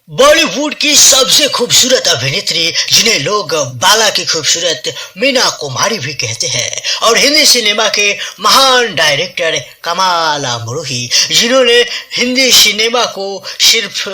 बॉलीवुड की सबसे खूबसूरत अभिनेत्री जिन्हें लोग बाला की खूबसूरत मीना कुमारी भी कहते हैं, और हिंदी सिनेमा के महान डायरेक्टर कमाल अमरोही जिन्होंने हिंदी सिनेमा को सिर्फ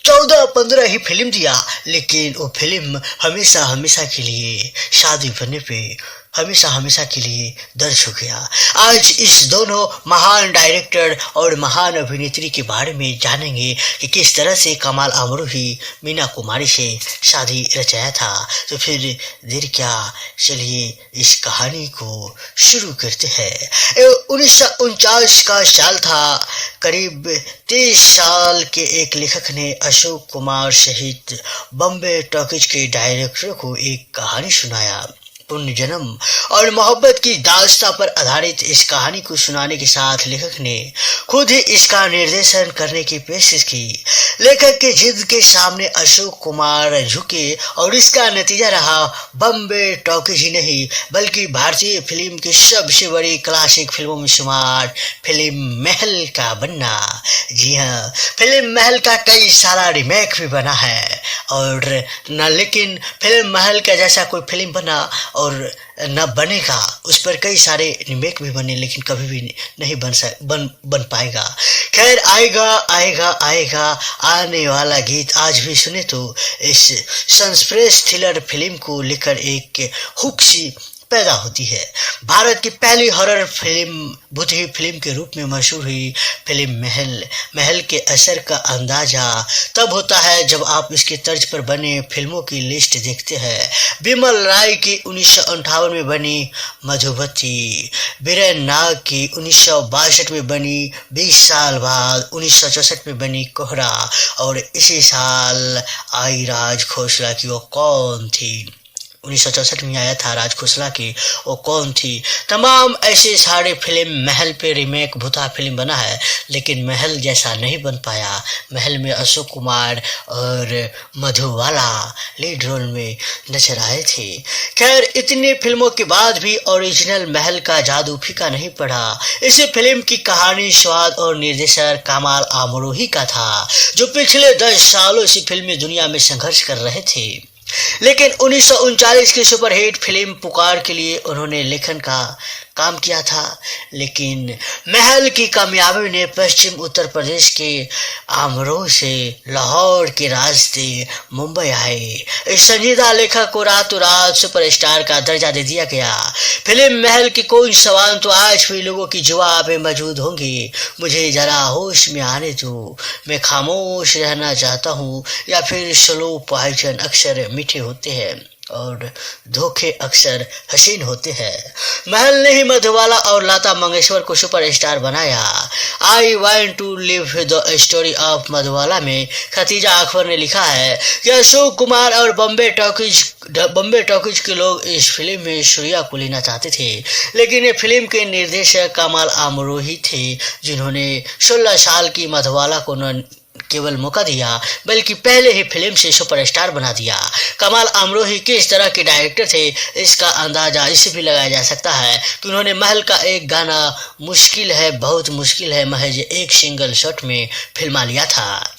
14-15 ही फिल्म दिया, लेकिन वो फिल्म हमेशा हमेशा के लिए शादी बनने पे हमेशा हमेशा के लिए दर्ज हो गया। आज इस दोनों महान डायरेक्टर और महान अभिनेत्री के बारे में जानेंगे कि किस तरह से कमाल अमरोही मीना कुमारी से शादी रचाया था। तो फिर देर क्या, चलिए इस कहानी को शुरू करते हैं। 1949 का साल था। करीब 30 साल के एक लेखक ने अशोक कुमार सहित बॉम्बे टॉकीज के डायरेक्टर को एक कहानी सुनाया। पुण्य जन्म और मोहब्बत की दास्तां पर आधारित इस कहानी को सुनाने के साथ लेखक ने खुद ही इसका निर्देशन करने की पेशकश की। लेखक के जिद के सामने अशोक कुमार झुके और इसका नतीजा रहा बॉम्बे टॉकीज ही नहीं बल्कि भारतीय फिल्म की सबसे बड़ी क्लासिक फिल्मों में शुमार फिल्म महल का बनना। जी हाँ, फिल्म महल का कई सारा रीमेक भी बना है, और न लेकिन फिल्म महल का जैसा कोई फिल्म बना और न बनेगा। उस पर कई सारे रीमेक भी बने, लेकिन कभी भी नहीं बन पाएगा। खैर, आएगा आएगा आएगा आने वाला गीत आज भी सुने तो इस सस्पेंस थ्रिलर फिल्म को लेकर एक हुक सी पैदा होती है। भारत की पहली हॉरर फिल्म भूतिया फिल्म के रूप में मशहूर हुई फिल्म महल के असर का अंदाजा तब होता है जब आप इसके तर्ज पर बने फिल्मों की लिस्ट देखते हैं। बिमल राय की 1958 में बनी मधुबती, बीरेन नाग की 1962 में बनी 20 साल बाद 1964 में बनी कोहरा, और इसी साल आई राज खोसला की वो कौन थी। 1964 में आया था राज खोसला की वो कौन थी। तमाम ऐसे सारे फिल्म महल पे रीमेक भूता फिल्म बना है, लेकिन महल जैसा नहीं बन पाया। महल में अशोक कुमार और मधुबाला लीड रोल में नजर आए थे। खैर, इतनी फिल्मों के बाद भी ओरिजिनल महल का जादू फीका नहीं पड़ा। इस फिल्म की कहानी, स्वाद और निर्देशन कमाल अमरोही का था, जो पिछले 10 सालों से फिल्मी दुनिया में संघर्ष कर रहे थे। लेकिन 1939 की सुपरहिट फिल्म पुकार के लिए उन्होंने लेखन का काम किया था, लेकिन महल की कामयाबी ने पश्चिम उत्तर प्रदेश के अमरोह से लाहौर के रास्ते मुंबई आए। इस संजीदा लेखक को रातों रात सुपरस्टार का दर्जा दे दिया गया। फिल्म महल की कोई सवाल तो आज भी लोगों की जुबान में मौजूद होंगे। मुझे जरा होश में आने दो, मैं खामोश रहना चाहता हूँ, या फिर स्लो पॉइजन अक्सर मीठे होते हैं और धोखे अक्सर हसीन होते हैं। महल ने ही मधुबाला और लता मंगेशकर को सुपरस्टार बनाया। I want to live the story of Madhubala में खतीजा अकबर ने लिखा है कि अशोक कुमार और बॉम्बे टॉकीज के लोग इस फिल्म में सूर्या को लेना चाहते थे, लेकिन ये फिल्म के निर्देशक कमाल अमरोही थे, जिन्होंने 16 साल की मधुबाला को न केवल मौका दिया बल्कि पहले ही फिल्म से सुपरस्टार बना दिया। कमाल अमरोही किस तरह के डायरेक्टर थे, इसका अंदाजा इससे भी लगाया जा सकता है कि उन्होंने महल का एक गाना मुश्किल है, बहुत मुश्किल है, महज एक सिंगल शॉट में फिल्मा लिया था।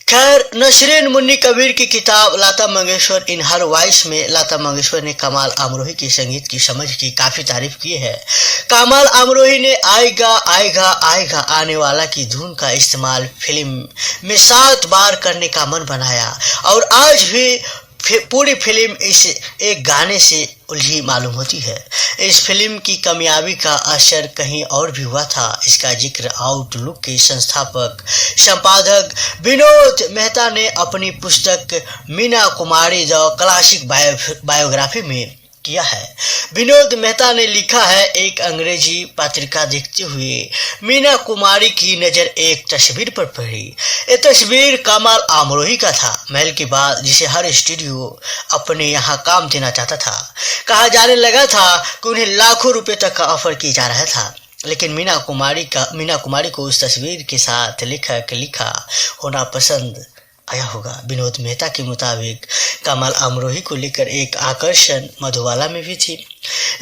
खैर, नसरीन मुन्नी कबीर की किताब लता मंगेशकर इन हर वॉइस में लता मंगेशकर ने कमाल अमरोही की संगीत की समझ की काफी तारीफ की है। कमाल अमरोही ने आएगा आएगा आएगा आने वाला की धुन का इस्तेमाल फिल्म में 7 बार करने का मन बनाया, और आज भी पूरी फिल्म इस एक गाने से उलझी मालूम होती है। इस फिल्म की कामयाबी का असर कहीं और भी हुआ था। इसका जिक्र आउटलुक के संस्थापक संपादक विनोद मेहता ने अपनी पुस्तक Meena Kumari the classic biography में किया है। विनोद मेहता ने लिखा है, एक अंग्रेजी पत्रिका देखते हुए मीना कुमारी की नजर एक तस्वीर पर पड़ी। ये तस्वीर कमाल अमरोही का था। महल के बाद जिसे हर स्टूडियो अपने यहाँ काम देना चाहता था। कहा जाने लगा था कि उन्हें लाखों रुपए तक का ऑफर किया जा रहा था, लेकिन मीना कुमारी को उस तस्वीर के साथ लिखा होना पसंद आया होगा। विनोद मेहता के मुताबिक कमाल अमरोही को लेकर एक आकर्षण मधुबाला में भी थी।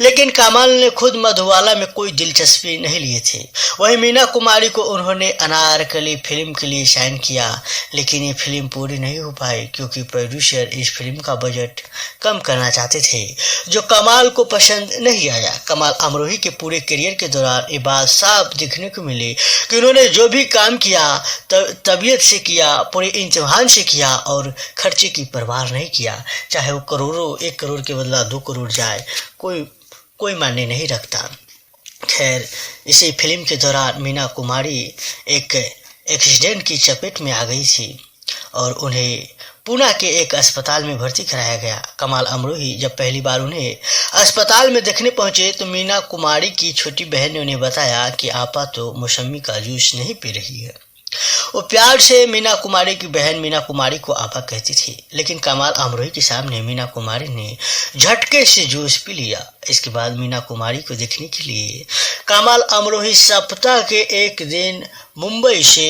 लेकिन कमाल ने खुद मधुबाला में कोई दिलचस्पी नहीं लिए थे। वहीं मीना कुमारी को उन्होंने अनारकली फिल्म के लिए साइन किया, लेकिन ये फिल्म पूरी नहीं हो पाई क्योंकि प्रोड्यूसर इस फिल्म का बजट कम करना चाहते थे, जो कमाल को पसंद नहीं आया। कमाल अमरोही के पूरे करियर के दौरान ये बात साफ दिखने को मिली कि उन्होंने जो भी काम किया तबीयत से किया, पूरे इम्तिहान से किया और खर्चे की परवाह नहीं किया। चाहे वो करोड़ों, 1 करोड़ के बदला 2 करोड़ जाए, कोई मायने नहीं रखता। खैर, इसी फिल्म के दौरान मीना कुमारी एक एक्सीडेंट की चपेट में आ गई थी और उन्हें पुणे के एक अस्पताल में भर्ती कराया गया। कमाल अमरोही जब पहली बार उन्हें अस्पताल में देखने पहुंचे तो मीना कुमारी की छोटी बहन ने उन्हें बताया कि आपा तो मौसमी का जूस नहीं पी रही है। वो प्यार से मीना कुमारी की बहन मीना कुमारी को आपा कहती थी, लेकिन कमाल अमरोही के सामने मीना कुमारी ने झटके से जूस पी लिया। इसके बाद मीना कुमारी को देखने के लिए कमाल अमरोही सप्ताह के एक दिन मुंबई से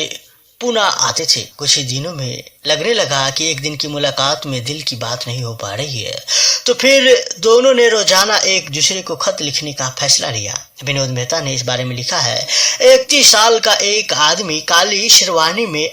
पुणे आते थे। कुछ ही दिनों में लगने लगा कि एक दिन की मुलाकात में दिल की बात नहीं हो पा रही है, तो फिर दोनों ने रोजाना एक दूसरे को खत लिखने का फैसला लिया। विनोद मेहता ने इस बारे में लिखा है, 31 साल का एक आदमी काली शेरवानी में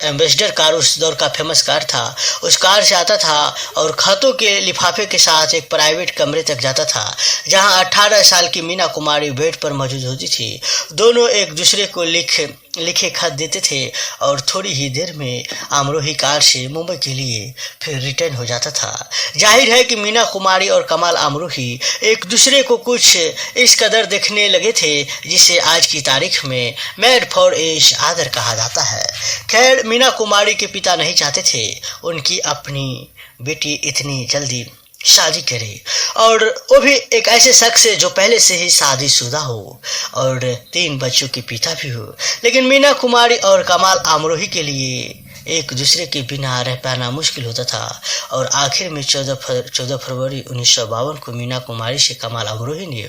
एम्बेसडर कार उस दौर का फेमस कार था, उस कार से आता था और खतों के लिफाफे के साथ एक प्राइवेट कमरे तक जाता था जहां 18 साल की मीना कुमारी बेड पर मौजूद होती थी। दोनों एक दूसरे को लिखे खत देते थे और थोड़ी ही देर में अमरोही कार से मुंबई के लिए फिर रिटर्न हो जाता था। जाहिर है कि मीना कुमारी और कमाल अमरोही एक दूसरे को कुछ इस कदर देखने लगे थे जिसे आज की तारीख में मेड फॉर ईच अदर कहा जाता है। खैर, मीना कुमारी के पिता नहीं चाहते थे उनकी अपनी बेटी इतनी जल्दी शादी करे, और वो भी एक ऐसे शख्स से जो पहले से ही शादीशुदा हो और 3 बच्चों के पिता भी हो। लेकिन मीना कुमारी और कमाल अमरोही के लिए एक दूसरे के बिना रह पाना मुश्किल होता था और आखिर में 14 फरवरी 1952 को मीना कुमारी से कमाल अमरोही ने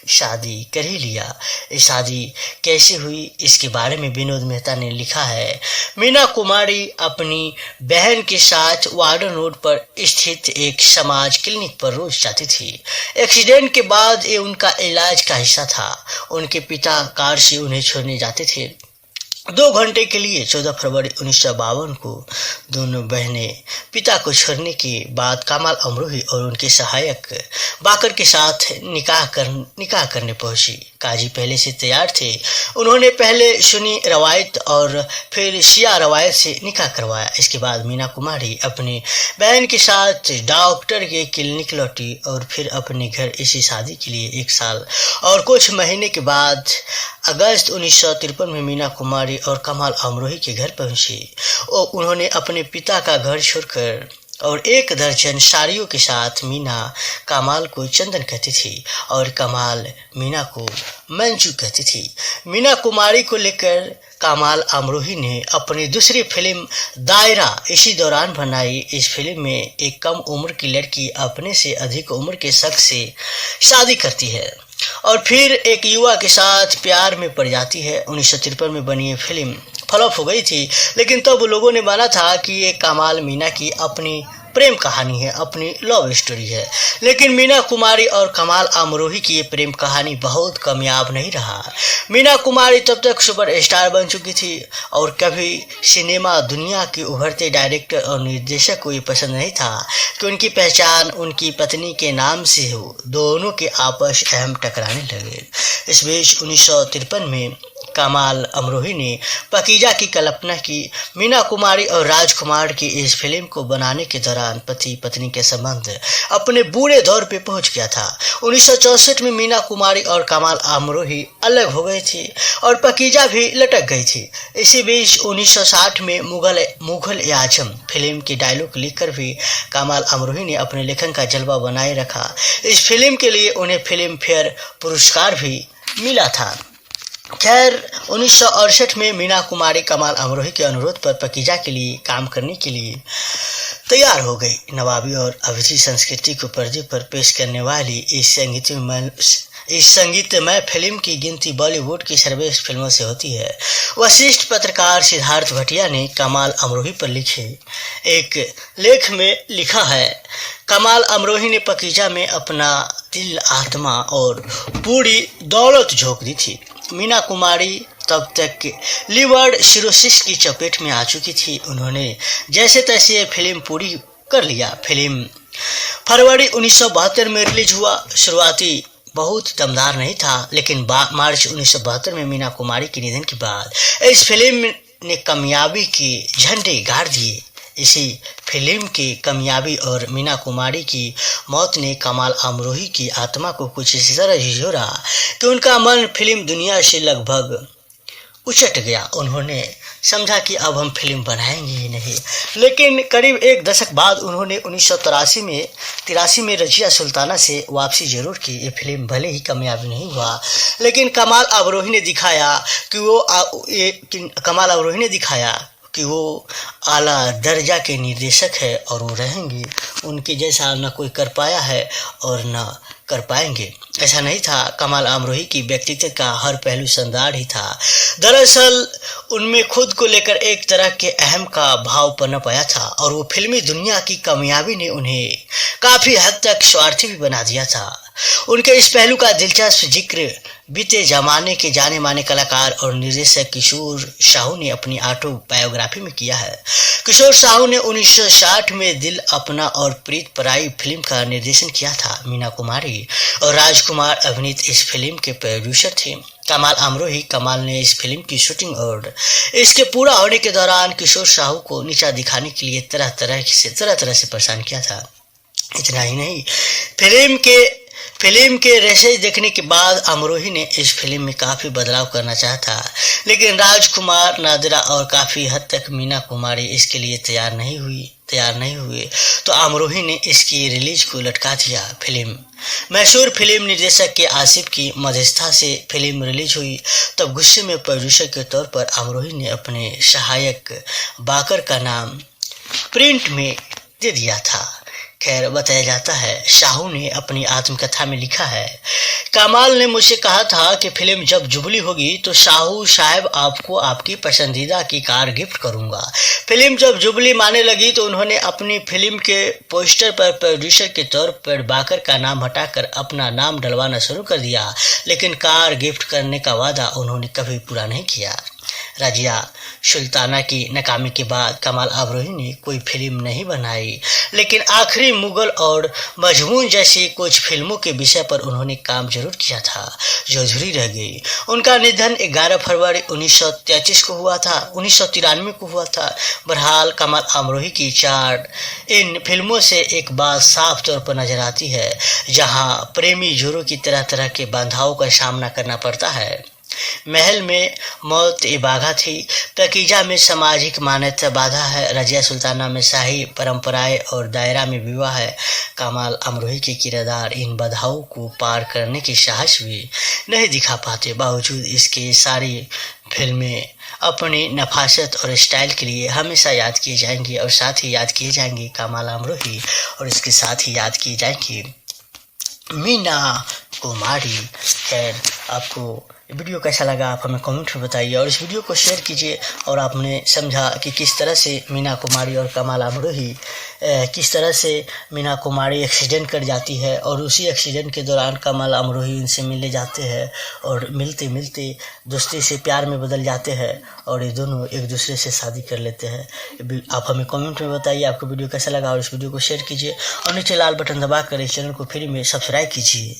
शादी कर ही लिया। ये शादी कैसे हुई इसके बारे में विनोद मेहता ने लिखा है, मीना कुमारी अपनी बहन के साथ वार्डन रोड पर स्थित एक समाज क्लिनिक पर रोज जाती थी। एक्सीडेंट के बाद ये उनका इलाज का हिस्सा था। उनके पिता कार से उन्हें छोड़ने जाते थे। 2 घंटे के लिए 14 फरवरी 1952 को दोनों बहनें पिता को छोड़ने के बाद कमाल अमरोही और उनके सहायक बाकर के साथ निकाह करने पहुंची। काजी पहले से तैयार थे। उन्होंने पहले सुनी रवायत और फिर शिया रवायत से निकाह करवाया। इसके बाद मीना कुमारी अपनी बहन के साथ डॉक्टर के क्लिनिक लौटी और फिर अपने घर इसी शादी के लिए 1 साल और कुछ महीने के बाद अगस्त 1953 में मीना कुमारी और कमाल अमरोही के घर पहुंची। उन्होंने अपने पिता का घर छोड़कर और 1 दर्जन साड़ियों के साथ मीना कमाल को चंदन कहती थी और कमाल मीना को मंजू कहती थी। मीना कुमारी को लेकर कमाल अमरोही ने अपनी दूसरी फिल्म दायरा इसी दौरान बनाई। इस फिल्म में एक कम उम्र की लड़की अपने से अधिक उम्र के शख्स से शादी करती है और फिर एक युवा के साथ प्यार में पड़ जाती है। 1953 में बनी ये फिल्म फ्लॉप हो गई थी, लेकिन तब लोगों ने माना था कि ये कमाल मीना की अपनी प्रेम कहानी है, अपनी लव स्टोरी है। लेकिन मीना कुमारी और कमाल अमरोही की ये प्रेम कहानी बहुत कामयाब नहीं रहा। मीना कुमारी तब तक सुपरस्टार बन चुकी थी और कभी सिनेमा दुनिया के उभरते डायरेक्टर और निर्देशक को ये पसंद नहीं था कि उनकी पहचान उनकी पत्नी के नाम से हो। दोनों के आपस अहम टकराने लगे। इस बीच 1953 में कमाल अमरोही ने पाकीज़ा की कल्पना की। मीना कुमारी और राजकुमार की इस फिल्म को बनाने के दौरान पति पत्नी के संबंध अपने बुरे दौर पे पहुंच गया था। 1964 में मीना कुमारी और कमाल अमरोही अलग हो गए थे और पाकीज़ा भी लटक गई थी। इसी बीच 1960 में मुगल आजम फिल्म के डायलॉग लिखकर भी कमाल अमरोही ने अपने लेखन का जलवा बनाए रखा। इस फिल्म के लिए उन्हें फिल्म फेयर पुरस्कार भी मिला था। खैर, 1968 में मीना कुमारी कमाल अमरोही के अनुरोध पर पाकीज़ा के लिए काम करने के लिए तैयार हो गई। नवाबी और अवधी संस्कृति को पर्दे पर पेश करने वाली इस संगीतमय फिल्म की गिनती बॉलीवुड की सर्वश्रेष्ठ फिल्मों से होती है। वशिष्ठ पत्रकार सिद्धार्थ भटिया ने कमाल अमरोही पर लिखे एक लेख में लिखा है, कमाल अमरोही ने पाकीज़ा में अपना दिल, आत्मा और पूरी दौलत झोंक दी थी। मीना कुमारी तब तक लिवर सिरोसिस की चपेट में आ चुकी थी। उन्होंने जैसे तैसे फिल्म पूरी कर लिया। फिल्म फरवरी 1972 में रिलीज हुआ। शुरुआती बहुत दमदार नहीं था, लेकिन मार्च 1972 में मीना कुमारी के निधन के बाद इस फिल्म ने कामयाबी के झंडे गाड़ दिए। इसी फिल्म की कामयाबी और मीना कुमारी की मौत ने कमाल अमरोही की आत्मा को कुछ इस तरह झिझोरा कि उनका मन फिल्म दुनिया से लगभग उचट गया। उन्होंने समझा कि अब हम फिल्म बनाएंगे ही नहीं, लेकिन करीब एक दशक बाद उन्होंने 1983 में रजिया सुल्ताना से वापसी जरूर की। ये फिल्म भले ही कामयाब नहीं हुआ, लेकिन कमाल अमरोही ने दिखाया कि वो आला दर्जा के निर्देशक है और वो रहेंगे। उनके जैसा न कोई कर पाया है और न कर पाएंगे। ऐसा नहीं था। कमाल अमरोही की व्यक्तित्व का हर पहलू शानदार ही था। दरअसल उनमें खुद को लेकर एक तरह के अहम का भाव पनप आया था और वो फिल्मी दुनिया की कामयाबी ने उन्हें काफी हद तक स्वार्थी भी बना दिया था। उनके इस पहलू का दिलचस्प जिक्र बीते जमाने के जाने माने कलाकार और निर्देशक किशोर साहू ने अपनी ऑटोबायोग्राफी में किया है। किशोर साहू ने 1960 में दिल अपना और प्रीत पराई फिल्म का निर्देशन किया था। मीना कुमारी और राजकुमार अभिनीत इस फिल्म के प्रोड्यूसर थे। कमाल ने इस फिल्म की शूटिंग और इसके पूरा होने के दौरान किशोर साहू को नीचा दिखाने के लिए तरह तरह से परेशान किया था। इतना ही नहीं, फिल्म के रसेज देखने के बाद अमरोही ने इस फिल्म में काफी बदलाव करना चाहा था, लेकिन राजकुमार, नादिरा और काफी हद तक मीना कुमारी इसके लिए तैयार नहीं हुए तो अमरोही ने इसकी रिलीज को लटका दिया। मशहूर फिल्म निर्देशक के आसिफ की मध्यस्थता से फिल्म रिलीज हुई। तब गुस्से में प्रोड्यूसर के तौर पर अमरोही ने अपने सहायक बाकर का नाम प्रिंट में दे दिया था। खैर, बताया जाता है साहू ने अपनी आत्मकथा में लिखा है, कमाल ने मुझसे कहा था कि फिल्म जब जुबली होगी तो साहू साहब आपको आपकी पसंदीदा की कार गिफ्ट करूंगा। फिल्म जब जुबली माने लगी तो उन्होंने अपनी फिल्म के पोस्टर पर प्रोड्यूसर के तौर पर बाकर का नाम हटाकर अपना नाम डलवाना शुरू कर दिया, लेकिन कार गिफ्ट करने का वादा उन्होंने कभी पूरा नहीं किया। रजिया सुल्ताना की नाकामी के बाद कमाल अमरोही ने कोई फिल्म नहीं बनाई, लेकिन आखिरी मुगल और मजमून जैसी कुछ फिल्मों के विषय पर उन्होंने काम जरूर किया था जो अधूरी रह गई। उनका निधन 11 फरवरी 1993 को हुआ था। बहरहाल कमाल अमरोही की चार इन फिल्मों से एक बात साफ तौर पर नजर आती है, जहां प्रेमी जोड़ों की तरह तरह के बाधाओं का सामना करना पड़ता है। महल में मौत इबागा थी, पाकीज़ा में सामाजिक मान्यता बाधा है, रजिया सुल्ताना में शाही परंपराएं और दायरा में विवाह है। कमाल अमरोही के किरदार इन बाधाओं को पार करने की साहस भी नहीं दिखा पाते। बावजूद इसके सारी फिल्में अपनी नफासत और स्टाइल के लिए हमेशा याद किए जाएंगे और साथ ही याद किए जाएंगे कमाल अमरोही और इसके साथ ही याद किए जाएंगे मीना कुमारी। खैर, आपको वीडियो कैसा लगा आप हमें कमेंट में बताइए और इस वीडियो को शेयर कीजिए। और आपने समझा कि किस तरह से मीना कुमारी और कमाल अमरोही एक्सीडेंट कर जाती है और उसी एक्सीडेंट के दौरान कमाल अमरोही उनसे मिलने जाते हैं और मिलते मिलते दोस्ती से प्यार में बदल जाते हैं और ये दोनों एक दूसरे से शादी कर लेते हैं। आप हमें कमेंट में बताइए आपको वीडियो कैसा लगा और इस वीडियो को शेयर कीजिए और नीचे लाल बटन दबाकर इस चैनल को फ्री में सब्सक्राइब कीजिए।